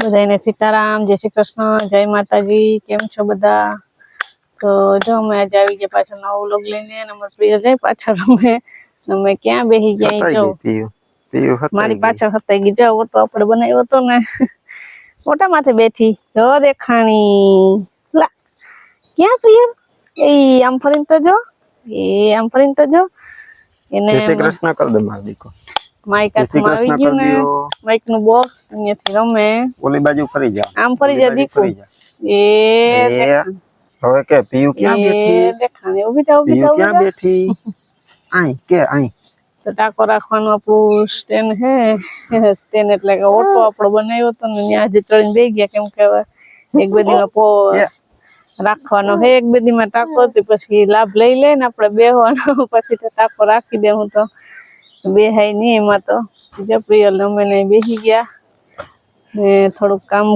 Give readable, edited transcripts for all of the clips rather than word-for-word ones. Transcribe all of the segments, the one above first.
બધાને સીતારામ, જય શ્રી કૃષ્ણ, જય માતાજી। કેમ છો બધા? તો જો અમે આજે આવી ગયા પાછો નવો વ્લોગ લઈને અને અમાર પ્રિય જાય પાછળ અમે ક્યાં બેહી ગયા જો મારી પાછળ હતાઈ ગઈ જાવ ઓટો આપણે બનાવ્યો હતો ને ઓટા માથે બેઠી જો દેખાણી લા ક્યાં પ્રિય એ આમ ફરીને તો જો આમ ફરીને તો જો એને જય શ્રી કૃષ્ણ કર દે માર દીકો માઈક હાથમાં આવી ગયું ને માઈક નું બોક્સ અહીંયાથી રમે ઓલી બાજુ ફરી જા આમ ફરી જા દીકો એ હવે કે પીયુ ક્યાં બેઠી દેખાણી ઊભી થાવ ક્યાં બેઠી આઈ કે આઈ તો ટાકો રાખવાનો આપણું સ્ટેન્ડ હે સ્ટેન્ડ એટલે કે ઓટો આપણો બનાવ્યો તો ને ત્યાં જે ચડીને બેસી ગયા કેમ કે એક બધીમાં પો રાખવાનો હે એક બધીમાં ટાકો હતી પછી લાભ લઈ લે ને આપણે બેહવાનો પછી તો ટાકો રાખી દે હું તો બેહાય નહીં એમાં તો બીજા પ્રિયલ અમે નહીં બેસી ગયા ને થોડુંક કામ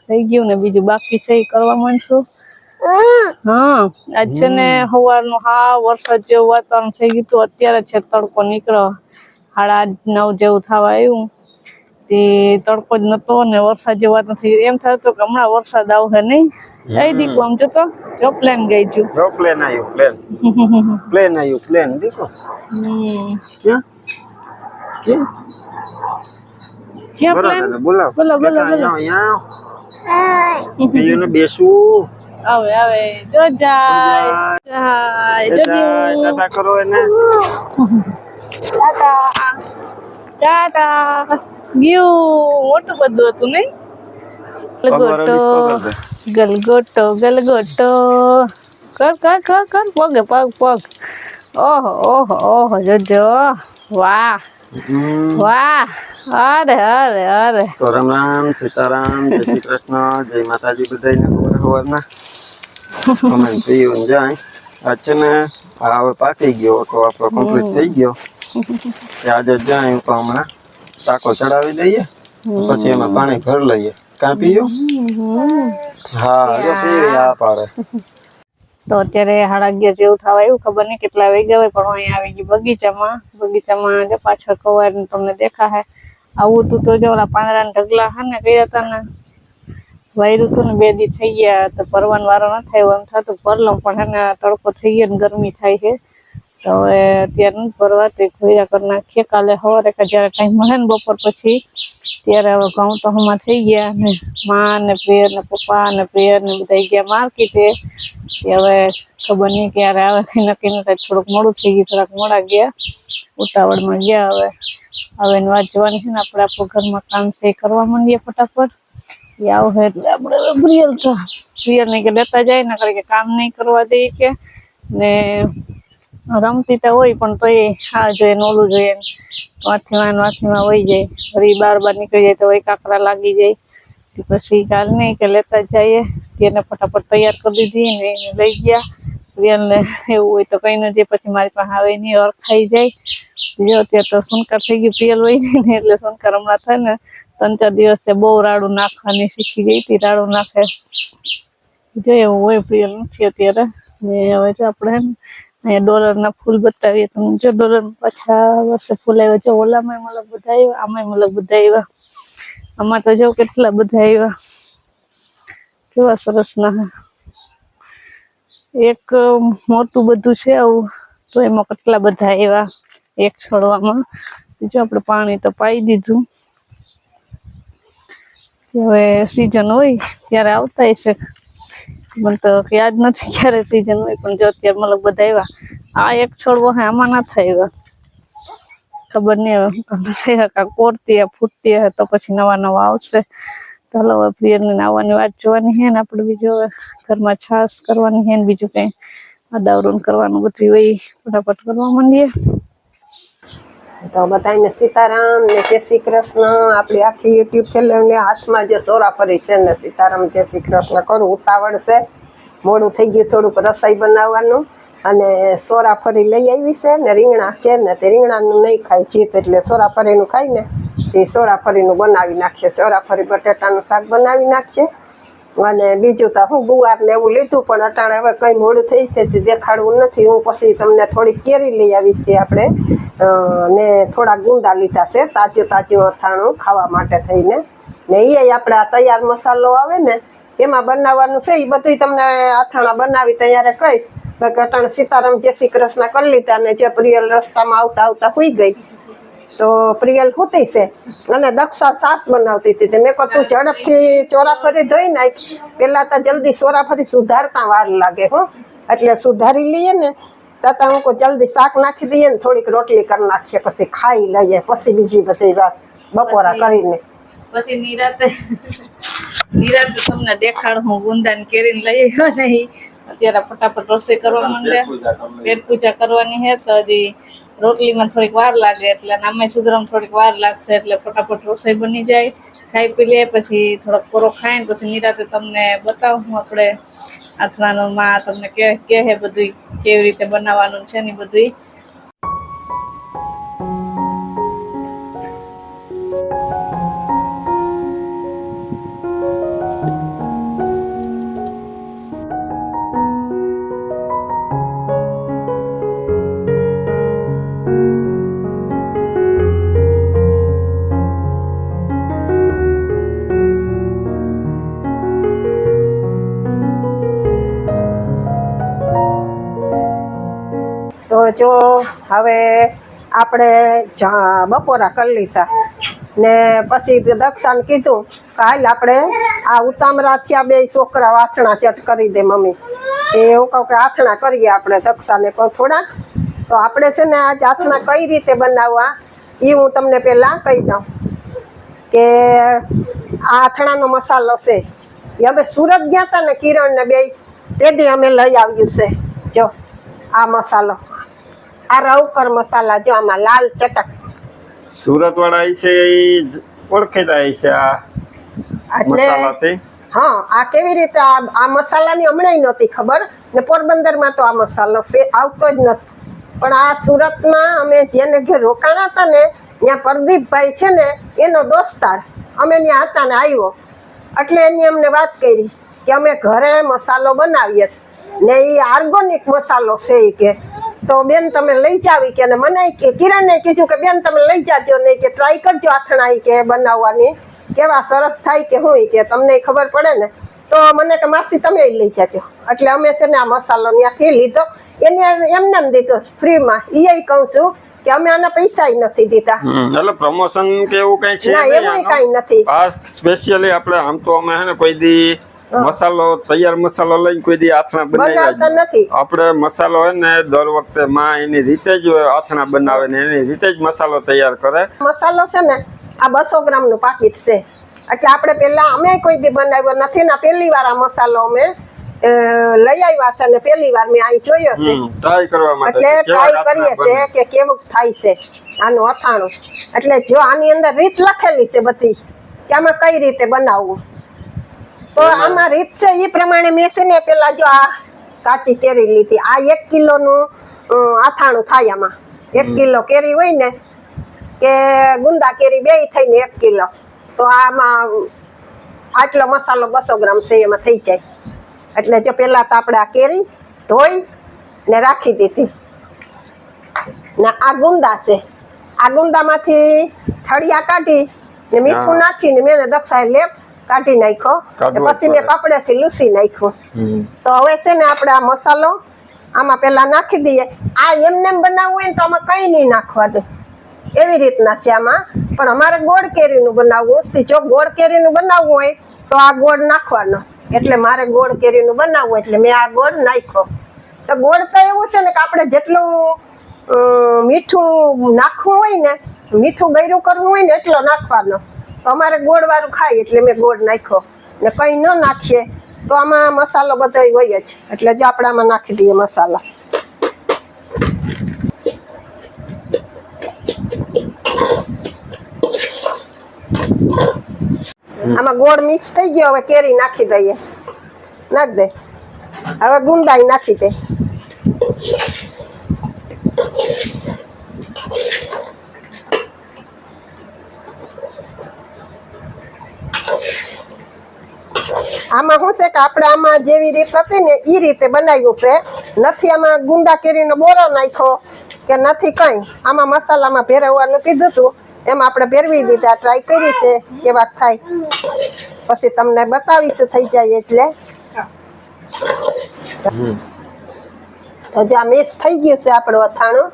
થઈ ગયું ને બીજું બાકી છે એ કરવા માંડશું। હા આજ છે ને સવારનું હા વરસાદ જેવું વાતાવરણ થઈ ગયું હતું અત્યારે છે તડકો નીકળ્યો 8:30 જેવું થવા આવ્યું તે તડકો જ નતો ને વરસાદ જેવું વાતાવરણ થઈ ગયું એમ થતું કે હમણાં વરસાદ આવશે નહીં એ દીકો આમ જોતો જો પ્લેન ગઈ છું જો પ્લેન આવ્યું પ્લેન આવ્યું પ્લેન દીકો ક્યાં ક્યાં પ્લેન બોલો બોલો બોલો બોલો અહીંયા પીયુ ને બેસું આવે આવે જો જાય જાય જો ટાટા કરો એને ટાટા ટાટા ગયું મોટું બધું હતું નહીં ગલગોટો ગલગોટો ગલગોટો કર કર કર કર પગે પગ પગ ઓહો ઓહો ઓહો જોજો વાહ વાહ અરે અરે અરે તો રામ રામ સીતારામ જય શ્રી કૃષ્ણ જય માતાજી બધાને સવારના અમે પીયું જાય આ છે ને આ હવે પાકી ગયો તો આપણો કમ્પ્લીટ થઈ ગયો આજે જાય તો હમણાં ટાંકો ચડાવી દઈએ પછી એમાં પાણી ભર લઈએ કાં પીયું હા જો પીયું આ પાડે તો અત્યારે 11:30 જેવું થવા આવ્યું ખબર નહીં કેટલા વાગ્યા હોય પણ અહીંયા આવી ગઈ બગીચામાં જો પાછળ કવાર તમને દેખાય આવું તું તો જો ઓલા પાંદડા ઢગલા હા ને ગયા હતા ને વાયરું હતું ને 2 દી થઈ ગયા તો ભરવાનો વારો ન થયો એમ થતું ભરલો પણ હે ને તડકો થઈ ગયો ને ગરમી થાય છે તો હવે અત્યારે નથી ભરવા તે ધોયા કરી નાખીએ કાલે સવારે જ્યારે ટાઈમ મળે ને બપોર પછી ત્યારે હવે ઘઉં તો હમણાં થઈ ગયા ને માં ને પ્રિયર ને પપ્પા ને પ્રિયર ને બધા ગયા માર્કેટે હવે ખબર નહીં ક્યારે આવે કઈ નક્કી નથી થોડુંક મોડું થઈ ગયું થોડાક મોડા ગયા ઉતાવળમાં ગયા હવે એની વાત જોવાની છે ને આપણે આપણું ઘરમાં કામ છે એ કરવા માંડીએ ફટાફટ એ આવશે એટલે આપણે પ્રિયલ ને કે લેતા જાય ને કરે કે કામ નહીં કરવા દઈએ કે ને રમતી તો હોય પણ તો એ હા જોઈએ ને ઓલું જોઈએ વાથીમાં વહી જાય ફરી બાર નીકળી જાય તો વહી કાકરા લાગી જાય પછી કાલ નહીં કે લેતા જ જઈએ તેને ફટાફટ તૈયાર કરી દીધી ને લઈ ગયા પ્રિયલને એવું હોય તો કઈ નથી પછી મારી પાસે આવે નહીં ઓળખાઈ જાય જો અત્યારે તો સુનકાર થઈ ગયું પ્રિયલ હોય ને એટલે સુનકાર હમણાં થાય ને 3-4 દિવસે બહુ રાડું નાખવાની શીખી ગઈ હતી રાડું નાખે જો એવું હોય પ્રિયલ નથી અત્યારે ને હવે જો આપણે અહીંયા ડોલરના ફૂલ બતાવીએ તમે જો ડોલર પાછા વર્ષે ફૂલ આવ્યા જો ઓલામાં મતલબ બધા આવ્યા આમાં મતલબ બધા આવ્યા આમાં તો જો કેટલા બધા આવ્યા કેવા સરસ ના એક મોટું બધું છે આવું તો એમાં કેટલા બધા આવ્યા એક છોડવામાં જો આપણે પાણી તો પાઈ દીધું હવે સીઝન હોય ત્યારે આવતા હશે મને તો યાદ નથી ક્યારે સીઝન હોય પણ જો અત્યારે મતલબ બધા આવ્યા આ એક છોડવો હે આમાં ના થાય ખબર નહીં હવે કોરતી ફૂટતી હે તો પછી નવા આવશે તો હલો હવે પ્રિયલને આવવાની વાત જોવાની હે ને આપણે બીજું હવે ઘરમાં છાશ કરવાની હે ને બીજું કંઈ અદાવરું કરવાનું બધું હોય ફટાફટ કરવા માંડીએ। તો બધાને સીતારામ ને જય શ્રી કૃષ્ણ આપણી આખી યુટ્યુબ ફેમિલી હાથમાં જે સોરાફરી છે ને સીતારામ જય શ્રી કૃષ્ણ કરું ઉતાવળ છે મોડું થઈ ગયું થોડુંક રસોઈ બનાવવાનું અને સોરાફરી લઈ આવી છે ને રીંગણા છે ને તે રીંગણાનું નહીં ખાય જીત એટલે સોરાફરીનું ખાય ને તે સોરાફરીનું બનાવી નાખશે સોરાફરી બટેટાનું શાક બનાવી નાખશે અને બીજું તો હું ગુવાર ને એવું લીધું પણ અટાણે હવે કંઈ મોડું થઈ છે તે દેખાડવું નથી હું પછી તમને થોડીક કેરી લઈ આવી છે આપણે ને થોડા ગુંદા લીધા છે તાજું અથાણું ખાવા માટે થઈને ને એ આપણે આ તૈયાર મસાલો આવે ને એમાં બનાવવાનું છે. એ બધું તમને અથાણા બનાવી તૈયાર કહીશ. બાકી અટાણે સીતારામ જય શ્રી કૃષ્ણ કરી લીધા ને જે પ્રિયલ રસ્તામાં આવતા આવતા હુઈ ગઈ તો પ્રિયલ હુતી છે અને દક્ષા સાસ બનાવતી હતી. મેં કહું તું ઝડપથી ચોરાફરી ધોઈ નાખ, પેલા તો જલ્દી ચોરાફરી સુધારતા વાર લાગે હો, એટલે સુધારી લઈએ ને તાતા હું કહું જલ્દી શાક નાખી દઈએ ને થોડીક રોટલી કરી નાખીએ, પછી ખાઈ લઈએ, પછી બીજી બધી વાત બપોરા કરીને પછી નિરાતે તમને દેખાડ હું ગુંદાને કેરીને લઈ આવ્યો નહીં. અત્યારે ફટાફટ રસોઈ કરવા માંડે, પેટ પૂજા કરવાની છે તો હજી રોટલીમાં થોડીક વાર લાગે એટલે નામે સુધરવામાં થોડીક વાર લાગશે એટલે ફટાફટ રસોઈ બની જાય. ખાઈ પી લે પછી થોડોક કોરો ખાઈને પછી નિરાતે તમને બતાવું આપણે અથાણાનું માં તમને કે હે બધું કેવી રીતે બનાવવાનું છે ને બધું. તો જો હવે આપણે બપોરા કરી લીધા ને પછી દક્ષાને કીધું કે હાલ આપણે આ ઉતામરા થયા બે છોકરા આથણા ચટ કરી દે મમ્મી. એ હું કહું કે આથણા કરીએ આપણે. દક્ષાને કહું થોડાક તો આપણે છે ને આજ આથણા કઈ રીતે બનાવવા એ હું તમને પહેલાં કહી દઉં કે આ આથણાનો મસાલો છે એ અમે સુરત ગયા હતા ને કિરણ ને બે તેથી અમે લઈ આવ્યું છે. જો આ મસાલો, આ રવકર મસાલા, જો આમાં લાલ ચટક સુરત વાળા છે એ ઓળખેતા છે આ મસાલાથી. હા, આ કેવી રીતે આ મસાલાની હમણાં નહોતી ખબર ને પોરબંદરમાં તો આ મસાલો છે આવતો જ નથી, પણ આ સુરતમાં અમે જેને ઘેર રોકાણા હતા ને ત્યાં પ્રદીપભાઈ છે ને એનો દોસ્તાર અમે ત્યાં હતા ને આવ્યો એટલે એની અમને વાત કરી કે અમે ઘરે મસાલો બનાવીએ ને એ ઓર્ગેનિક મસાલો છે કે તો બેન તમે લઈ જાવી કે મને કિરણને કીધું કે બેન તમે લઈ જાજો નહીં કે ટ્રાય કરજો આથણા કે બનાવવાની કેવા સરસ થાય કે હું કે તમને ખબર પડે ને તો મને કે માસી તમે લઈ જાજો. એટલે અમે છે ને આ મસાલો ત્યાંથી લીધો, એને એમને એમ દીધો ફ્રીમાં. એ કહું છું કે અમે આના પૈસા નથી દીધા, એટલે પ્રમોશન કે એવું કઈ છે ના, એવું કઈ નથી. આ સ્પેશિયલી આપણે આમ તો અમે હે ને કોઈ દી મસાલો તૈયાર મસાલો લઈને કોઈ દી આથણા બનાવતા નથી. આપણે મસાલો હોય ને દર વખતે માં એની રીતે જ આથણા બનાવે ને એની રીતે જ મસાલો તૈયાર કરે. મસાલો છે ને આ 200 ગ્રામનું પાકીટ છે એટલે આપણે પહેલા અમે કોઈ દી બનાવ્યો નથી ને પહેલી વાર આ મસાલો અમે લઈ આવ્યા છે ને પહેલી વાર મેં અહીં જોયો છે ટ્રાય કરવા માટે, એટલે ટ્રાય કરીએ છે કે કેવું થાય છે આનું અથાણું. એટલે જો આની અંદર રીત લખેલી છે બધી કે આમાં કઈ રીતે બનાવવું, તો આમાં રીત છે એ પ્રમાણે મેં છે ને પેલા જો આ કાચી કેરી લીધી, આ 1 કિલોનું અથાણું થાય. આમાં 1 કિલો કેરી હોય ને કે ગુંદા કેરી બે થઈને 1 કિલો, તો આમાં આટલો મસાલો 200 ગ્રામ છે એમાં થઈ જાય. એટલે જો પેલા તો આપણે આ કેરી ધોઈ ને રાખી દીધી ને આ ગુંદા છે, આ ગુંદામાંથી થળિયા કાઢી ને મીઠું નાખીને મેં દક્ષાએ લેપ કાઢી નાખ્યો, પછી મેં કપડેથી લૂસી નાખ્યું. તો હવે છે ને આપણે આ મસાલો આમાં પેલા નાખી દઈએ. આ એમને એમ બનાવવું હોય ને તો આમાં કંઈ નહીં નાખવાનું, એવી રીતના છે આમાં. પણ અમારે ગોળ કેરીનું બનાવવું, જો ગોળ કેરીનું બનાવવું હોય તો આ ગોળ નાખવાનો, એટલે મારે ગોળ કેરીનું બનાવવું એટલે મેં આ ગોળ નાખ્યો. તો ગોળ તો એવું છે ને કે આપણે જેટલું મીઠું નાખવું હોય ને, મીઠું ગળ્યું કરવું હોય ને એટલો નાખવાનો. તો અમારે ગોળવાળું ખાય એટલે મેં ગોળ નાખ્યો ને કંઈ ન નાખીએ તો આમાં મસાલો બધો હોય જ. એટલે જો આપણે આમાં નાખી દઈએ મસાલા. આમાં ગોળ મિક્સ થઈ ગયો, હવે કેરી નાખી દઈએ. નાખ દે. હવે ગુંદાઈ નાખી દે. આમાં શું છે કે આપણે આમાં જેવી રીત હતી ને એ રીતે બનાવ્યું છે, નથી આમાં ગુંદા કેરીનો બોરો નાખ્યો કે નથી કંઈ. આમાં મસાલામાં ભેરવવાનું કીધું હતું એમ આપણે ફેરવી દીધા, ટ્રાય કરી છે કેવા થાય, પછી તમને બતાવીશું થઈ જાય એટલે. તો જે આ મિક્સ થઈ ગયું છે આપણું અથાણું,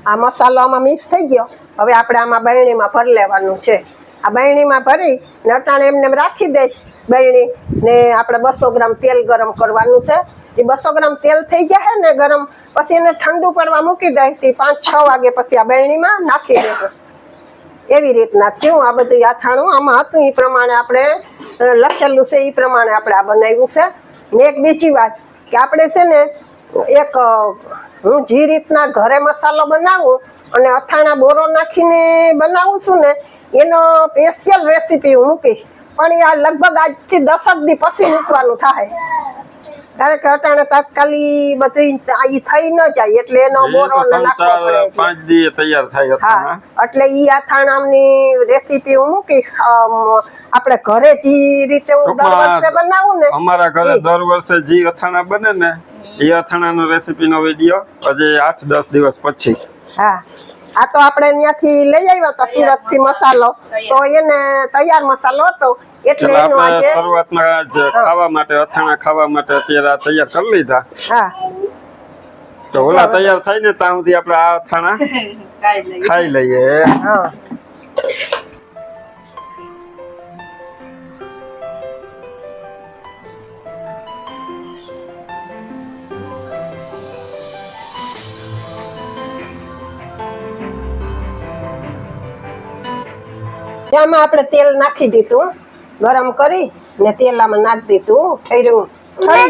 આ મસાલો આમાં મિક્સ થઈ ગયો. હવે આપણે આમાં બરણીમાં ભરી લેવાનું છે. આ બરણીમાં ભરી ને અટાણે એમને એમ રાખી દઈશ બરણી ને. આપણે 200 ગ્રામ તેલ ગરમ કરવાનું છે. એ 200 ગ્રામ તેલ થઈ જાય ને ગરમ, પછી એને ઠંડુ પડવા મૂકી દઈશ. 5-6 વાગે પછી આ બરણીમાં નાખી દેવું. એવી રીતના થયું આ બધું અથાણું. આમાં હતું એ પ્રમાણે આપણે લખેલું છે, એ પ્રમાણે આપણે આ બનાવ્યું છે. ને એક બીજી વાત કે આપણે છે ને એક હું જે રીતના ઘરે મસાલો બનાવું અને અથાણા બોરો નાખીને બનાવું છું ને, એનો સ્પેશિયલ રેસીપી હું મૂકીશ. પણ એ આ લગભગ આજથી 10 દી પછી મૂકવાનું થાય, કારણ કે અટાણે તાત્કાલિક બધું થઈ ન જાય એટલે એનો બોરો નાખવો પડે. 5 દી તૈયાર થાય. હા, એટલે ઈ અથાણાની રેસીપી હું મૂકીશ. આપણે ઘરે જે રીતે હું દર વર્ષે બનાવું ને, અમારા ઘરે દર વર્ષે જે અથાણા બને ને એ અથાણાનો રેસીપીનો વિડિયો હજી 8-10 દિવસ પછી. હા, આ તો આપણે ત્યાંથી લઈ આવ્યા હતા સુરત થી મસાલો, તો એને તૈયાર મસાલો હતો એટલે એનો આજે શરૂઆતમાં જ ખાવા માટે અથાણા ખાવા માટે અત્યારે આ તૈયાર કરી લીધા. હા, તો ઓલા તૈયાર થાય ને ત્યાં સુધી આપણે આ અથાણા ખાઈ લઈએ. હા. આમાં આપણે તેલ નાખી દીધું, ગરમ કરી ને તેલ આમાં નાખી દીધું. થઈ ગયું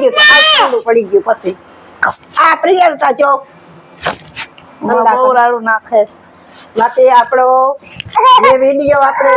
તો આ ઠંડુ પડી ગયું. પછી આ પ્રિયલતા જો બહુ રાડું નાખે છે. બાકી આપણો જે વિડીયો આપણે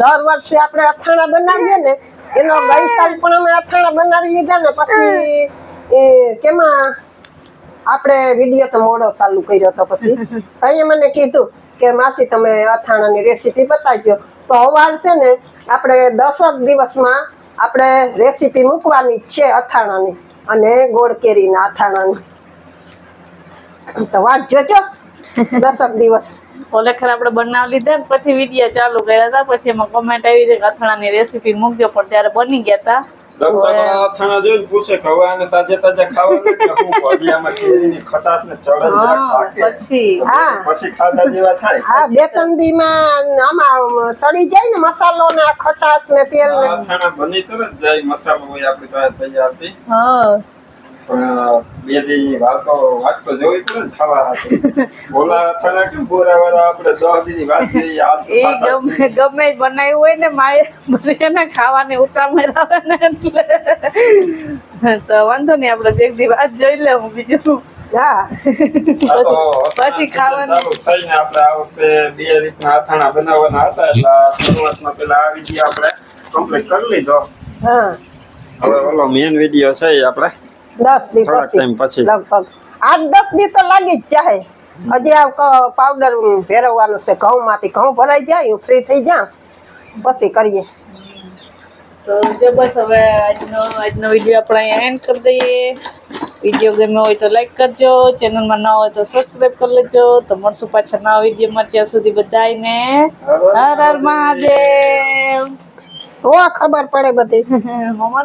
દર વર્ષે આપણે અથાણા બનાવીએ ને, એનો ગઈ સાલ પણ અમે અથાણા બનાવી લીધા ને. પછી કેમાં આપણે વિડીયો તો મોડો ચાલુ કર્યો હતો. પછી કઈએ મને કીધું કે માસી તમે અથાણાની રેસીપી બતાવજો. તો અવાર છે ને આપણે 10 દિવસમાં આપણે રેસીપી મૂકવાની જ છે અથાણાની અને ગોળ કેરીના અથાણાની. તો વાત જોજો 10 દિવસ. ખરેખર આપણે બનાવી લીધા ને પછી વિડીયો ચાલુ કર્યા હતા. પછી એમાં કમેન્ટ આવી છે કે અથાણાની રેસીપી મૂકજો, પણ ત્યારે બની ગયા હતા. અથાણા જોઈને પૂછે કે હવે આને તાજે તાજા ખાવાનું કે હું હજી આમાં કેરીની ખટાશ ને ચડે પછી ખાધા જેવા થાય. હા, 2-3 દીમાં આમાં સડી જાય ને મસાલો ને આ ખટાશ ને તેલ ને. અથાણા બની તરત જાય, મસાલો હોય આપણી પાસે તૈયાર થી. હા, પણ 2 દી વાત તો જોવી પડે ને ખાવા હાથે. બોલા અથાણા કેમ બોરાવાળા આપણે 10 દી ની વાત કરી. એ ગમે બનાવ્યું હોય ને માએ, પછી એને ખાવાની ઉતાવળ આવે ને એટલે તો વાંધો નહીં, આપણે એક દી વાત જોઈ લેવું. બીજું શું? હા, પછી ખાવાનું ચાલુ થઈને આપણે આ વખતે 2 રીતના અથાણા બનાવવાના હતા, એટલે શરૂઆતમાં પેલા આ વિડીયો આપણે કમ્પ્લીટ કરી લીધો. હા, હવે ઓલો મેઇન વિડીયો છે એ આપણે 10 દી થોડાક ટાઈમ પછી લગભગ 8-10 દી તો લાગી જ જાય. હજી આ પાવડર ભેરવવાનું છે ઘઉંમાંથી. ઘઉં ભરાઈ જાય, ફ્રી થઈ જાય પછી કરીએ. તો જો બસ હવે આજનો વિડીયો આપણે અહીંયા એન્ડ કરી દઈએ. વિડીયો ગમે હોય તો લાઈક કરજો, ચેનલમાં ન હોય તો સબસ્ક્રાઈબ કરી લેજો. તો મળશું પાછા નવા વિડીયોમાં. ત્યાં સુધી બધાને હર હર મહાદેવ. તો ખબર પડે બધી. મમ્મા